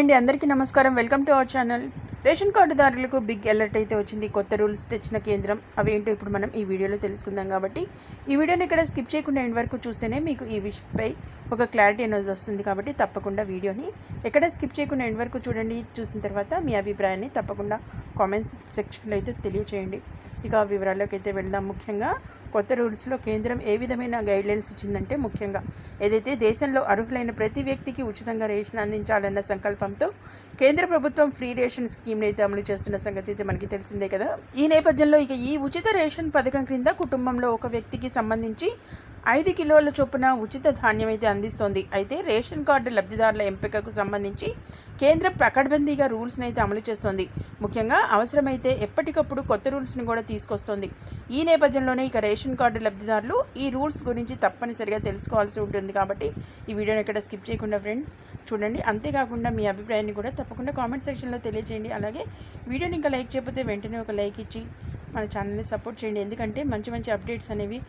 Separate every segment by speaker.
Speaker 1: అండి, అందరికీ నమస్కారం. Welcome to our channel. Ration కార్డుదారులకు బిగ్ అలర్ట్ అయితే వచ్చింది. కొత్త రూల్స్ తెచ్చిన కేంద్రం అవేంటో ఇప్పుడు మనం ఈ వీడియోలో తెలుసుకుందాం. కాబట్టి ఈ వీడియోని ఇక్కడ స్కిప్ చేయకుండా ఎండ్ వరకు చూస్తేనే మీకు ఈ విషయంపై ఒక క్లారిటీ అనేది వస్తుంది. కాబట్టి తప్పకుండా వీడియోని ఎక్కడ స్కిప్ చేయకుండా ఎండ్ వరకు చూడండి. చూసిన తర్వాత మీ అభిప్రాయాన్ని తప్పకుండా కామెంట్ సెక్షన్లో అయితే తెలియచేయండి. ఇక వివరాల్లోకి అయితే వెళ్దాం. ముఖ్యంగా కొత్త రూల్స్లో కేంద్రం ఏ విధమైన గైడ్లైన్స్ ఇచ్చిందంటే, ముఖ్యంగా ఏదైతే దేశంలో అర్హులైన ప్రతి వ్యక్తికి ఉచితంగా రేషన్ అందించాలన్న సంకల్పంతో కేంద్ర ప్రభుత్వం ఫ్రీ రేషన్ స్కీమ్ అయితే అమలు చేస్తున్న సంగతి అయితే మనకి తెలిసిందే కదా. ఈ నేపథ్యంలో ఇక ఈ ఉచిత రేషన్ పథకం క్రింద కుటుంబంలో ఒక వ్యక్తికి సంబంధించి 5 కిలోల చొప్పున ఉచిత ధాన్యం అయితే అందిస్తోంది. అయితే రేషన్ కార్డు లబ్ధిదారుల ఎంపికకు సంబంధించి కేంద్రం పకడ్బందీగా రూల్స్ని అయితే అమలు చేస్తోంది. ముఖ్యంగా అవసరమైతే ఎప్పటికప్పుడు కొత్త రూల్స్ని కూడా తీసుకొస్తోంది. ఈ నేపథ్యంలోనే ఇక రేషన్ కార్డు లబ్ధిదారులు ఈ రూల్స్ గురించి తప్పనిసరిగా తెలుసుకోవాల్సి ఉంటుంది. కాబట్టి ఈ వీడియోని ఎక్కడ స్కిప్ చేయకుండా ఫ్రెండ్స్ చూడండి. అంతేకాకుండా మీ అభిప్రాయాన్ని కూడా తప్పకుండా కామెంట్ సెక్షన్లో తెలియజేయండి. అలాగే వీడియోని ఇంకా లైక్ చేయకపోతే వెంటనే ఒక లైక్ ఇచ్చి మన ఛానల్ని సపోర్ట్ చేయండి. ఎందుకంటే మంచి మంచి అప్డేట్స్ అనేవి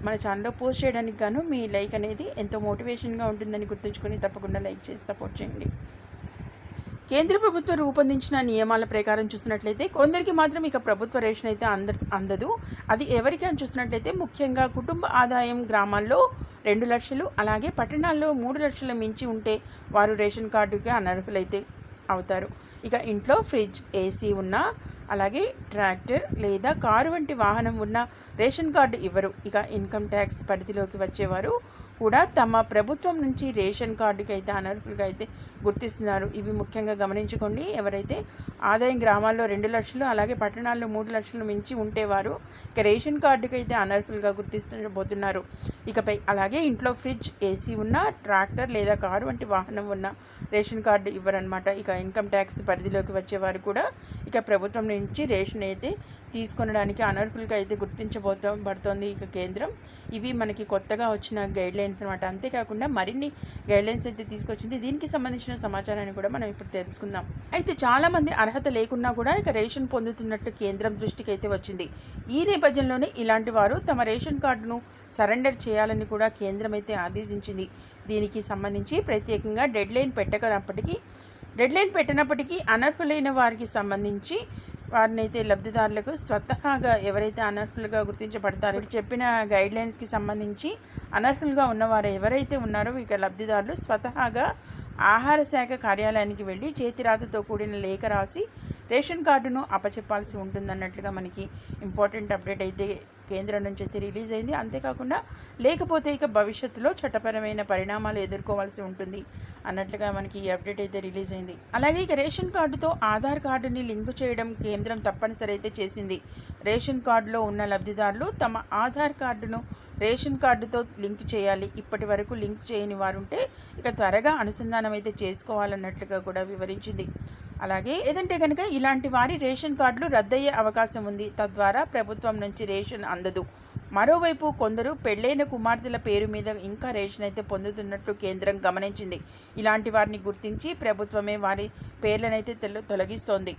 Speaker 1: మన ఛానల్లో పోస్ట్ చేయడానికి గాను మీ లైక్ అనేది ఎంతో మోటివేషన్గా ఉంటుందని గుర్తుంచుకొని తప్పకుండా లైక్ చేసి సపోర్ట్ చేయండి. కేంద్ర ప్రభుత్వం రూపొందించిన నియమాల ప్రకారం చూసినట్లయితే కొందరికి మాత్రం ఇక ప్రభుత్వ రేషన్ అయితే అందదు. అది ఎవరికి అని చూసినట్లయితే ముఖ్యంగా కుటుంబ ఆదాయం గ్రామాల్లో 2 లక్షలు, అలాగే పట్టణాల్లో 3 లక్షల మించి ఉంటే వారు రేషన్ కార్డుకి అనర్హులైతే అవుతారు. ఇక ఇంట్లో ఫ్రిడ్జ్, ఏసీ ఉన్నా, అలాగే ట్రాక్టర్ లేదా కారు వంటి వాహనం ఉన్న రేషన్ కార్డు ఇవ్వరు. ఇక ఇన్కమ్ ట్యాక్స్ పరిధిలోకి వచ్చేవారు కూడా తమ ప్రభుత్వం నుంచి రేషన్ కార్డుకి అయితే అనర్హులుగా అయితే గుర్తిస్తున్నారు. ఇవి ముఖ్యంగా గమనించుకోండి. ఎవరైతే ఆదాయం గ్రామాల్లో 2 లక్షలు, అలాగే పట్టణాల్లో 3 లక్షలు మించి ఉంటేవారు ఇక రేషన్ కార్డుకి అయితే అనర్హులుగా గుర్తించబోతున్నారు. ఇకపై అలాగే ఇంట్లో ఫ్రిడ్జ్, ఏసీ ఉన్న, ట్రాక్టర్ లేదా కారు వంటి వాహనం ఉన్న రేషన్ కార్డు ఇవ్వరన్నమాట. ఇక ఇన్కమ్ ట్యాక్స్ పరిధిలోకి వచ్చేవారు కూడా ఇక ప్రభుత్వం నుంచి రేషన్ అయితే తీసుకొనడానికి అనర్హులుగా అయితే గుర్తించబడుతోంది ఇక కేంద్రం. ఇవి మనకి కొత్తగా వచ్చిన గైడ్లైన్స్ అనమాట. అంతేకాకుండా మరిన్ని గైడ్లైన్స్ అయితే తీసుకొచ్చింది. దీనికి సంబంధించిన సమాచారాన్ని కూడా మనం ఇప్పుడు తెలుసుకుందాం. అయితే చాలామంది అర్హత లేకున్నా కూడా ఇక రేషన్ పొందుతున్నట్లు కేంద్రం దృష్టికి అయితే వచ్చింది. ఈ నేపథ్యంలోనే ఇలాంటి వారు తమ రేషన్ కార్డును సరెండర్ చేయాలని కూడా కేంద్రం అయితే ఆదేశించింది. దీనికి సంబంధించి ప్రత్యేకంగా డెడ్లైన్ పెట్టినప్పటికీ అనర్హులైన వారికి సంబంధించి వారిని అయితే లబ్ధిదారులకు స్వతహాగా ఎవరైతే అనర్హులుగా గుర్తించబడతారో చెప్పిన గైడ్లైన్స్కి సంబంధించి అనర్హులుగా ఉన్నవారు ఎవరైతే ఉన్నారో ఇక లబ్ధిదారులు స్వతహాగా ఆహార శాఖ కార్యాలయానికి వెళ్ళి చేతిరాతతో కూడిన లేఖ రాసి రేషన్ కార్డును అప్పచెప్పాల్సి ఉంటుందన్నట్లుగా మనకి ఇంపార్టెంట్ అప్డేట్ అయితే కేంద్రం నుంచి అయితే రిలీజ్ అయింది. అంతేకాకుండా లేకపోతే ఇక భవిష్యత్తులో చట్టపరమైన పరిణామాలు ఎదుర్కోవాల్సి ఉంటుంది అన్నట్లుగా మనకి ఈ అప్డేట్ అయితే రిలీజ్ అయింది. అలాగే ఇక రేషన్ కార్డుతో ఆధార్ కార్డుని లింకు చేయడం కేంద్రం తప్పనిసరి అయితే చేసింది. రేషన్ కార్డులో ఉన్న లబ్ధిదారులు తమ ఆధార్ కార్డును రేషన్ కార్డుతో లింక్ చేయాలి. ఇప్పటి వరకు లింక్ చేయని వారుంటే ఇక త్వరగా అనుసంధానం అయితే చేసుకోవాలన్నట్లుగా కూడా వివరించింది. అలాగే ఏదంటే కనుక ఇలాంటి వారి రేషన్ కార్డులు రద్దయ్యే అవకాశం ఉంది. తద్వారా ప్రభుత్వం నుంచి రేషన్ అందదు. మరోవైపు కొందరు పెళ్లైన కుమార్తెల పేరు మీద ఇంకా రేషన్ అయితే పొందుతున్నట్లు కేంద్రం గమనించింది. ఇలాంటి వారిని గుర్తించి ప్రభుత్వమే వారి పేర్లనైతే తొలగిస్తోంది.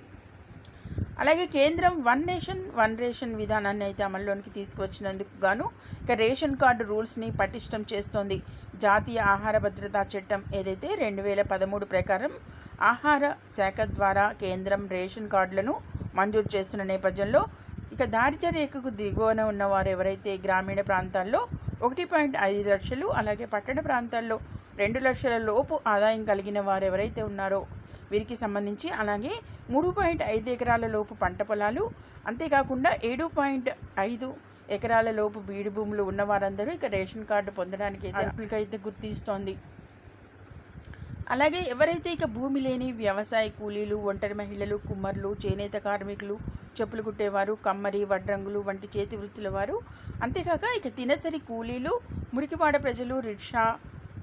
Speaker 1: అలాగే కేంద్రం 1 నేషన్ 1 రేషన్ విధానాన్ని అయితే అమల్లోనికి తీసుకువచ్చినందుకు గాను ఇక రేషన్ కార్డు రూల్స్ని పటిష్టం చేస్తోంది. జాతీయ ఆహార భద్రతా చట్టం ఏదైతే 2013 ప్రకారం ఆహార శాఖ ద్వారా కేంద్రం రేషన్ కార్డులను మంజూరు చేస్తున్న నేపథ్యంలో ఇక దారిద్ర్య రేఖకు దిగువన ఉన్నవారు ఎవరైతే గ్రామీణ ప్రాంతాల్లో 1.5 లక్షలు, అలాగే పట్టణ ప్రాంతాల్లో 2 లక్షల లోపు ఆదాయం కలిగిన వారు ఎవరైతే ఉన్నారో వీరికి సంబంధించి, అలాగే 3.5 ఎకరాల లోపు పంట పొలాలు, అంతేకాకుండా 7.5 ఎకరాల లోపు బీడు భూములు ఉన్న వారందరూ ఇక రేషన్ కార్డు పొందడానికి అయితే గుర్తిస్తోంది. అలాగే ఎవరైతే ఇక భూమి లేని వ్యవసాయ కూలీలు, ఒంటరి మహిళలు, కుమ్మర్లు, చేనేత కార్మికులు, చెప్పులు కుట్టేవారు, కమ్మరి, వడ్రంగులు వంటి చేతి వృత్తుల వారు, అంతేకాక ఇక దినసరి కూలీలు, మురికివాడ ప్రజలు, రిక్షా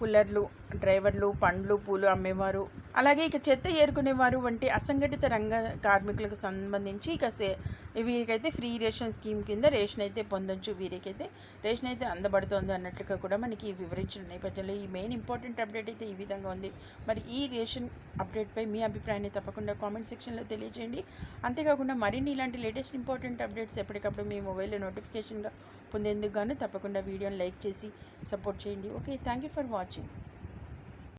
Speaker 1: పుల్లర్లు, డ్రైవర్లు, పండ్లు పూలు అమ్మేవారు, అలాగే ఇక చెత్త ఏరుకునేవారు వంటి అసంఘటిత రంగ కార్మికులకు సంబంధించి ఇక వీరికైతే ఫ్రీ రేషన్ స్కీమ్ కింద రేషన్ అయితే పొందొచ్చు. వీరికైతే రేషన్ అయితే అందబడుతోంది అన్నట్లుగా కూడా మనకి వివరించిన నేపథ్యంలో ఈ మెయిన్ ఇంపార్టెంట్ అప్డేట్ అయితే ఈ విధంగా ఉంది. మరి ఈ రేషన్ అప్డేట్పై మీ అభిప్రాయాన్ని తప్పకుండా కామెంట్ సెక్షన్లో తెలియజేయండి. అంతేకాకుండా మరిన్ని ఇలాంటి లేటెస్ట్ ఇంపార్టెంట్ అప్డేట్స్ ఎప్పటికప్పుడు మీ మొబైల్లో నోటిఫికేషన్గా పొందేందుకు గాను తప్పకుండా వీడియోని లైక్ చేసి సపోర్ట్ చేయండి. Okay, thank you for watching.